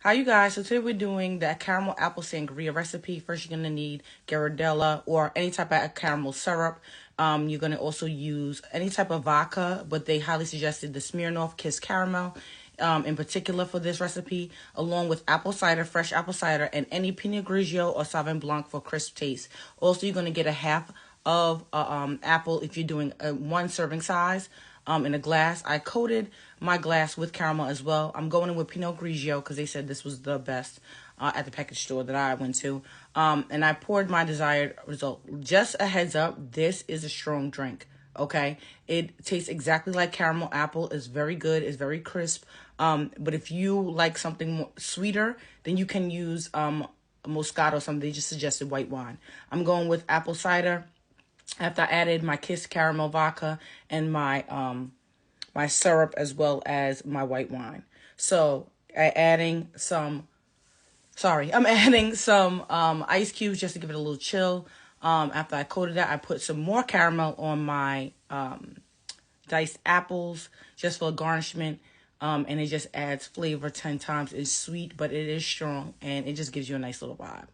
Hi, you guys. So today we're doing the caramel apple sangria recipe. First, you're gonna need Ghirardelli or any type of caramel syrup. You're gonna also use any type of vodka, but they highly suggested the Smirnoff Kiss Caramel, in particular for this recipe, along with apple cider, fresh apple cider, and any Pinot Grigio or Sauvignon Blanc for crisp taste. Also, you're gonna get a half of apple if you're doing a one serving size in a glass. I coated my glass with caramel as well. I'm going in with Pinot Grigio because they said this was the best at the package store that I went to. And I poured my desired result. Just a heads up, this is a strong drink. Okay, it tastes exactly like caramel apple. It's very good. It's very crisp. But if you like something more sweeter, then you can use Moscato or something. They just suggested white wine. I'm going with apple cider after I added my Kiss caramel vodka and my syrup as well as my white wine. So I'm adding some ice cubes just to give it a little chill. After I coated that, I put some more caramel on my diced apples just for garnishment. And it just adds flavor 10 times. It's sweet, but it is strong, and it just gives you a nice little vibe.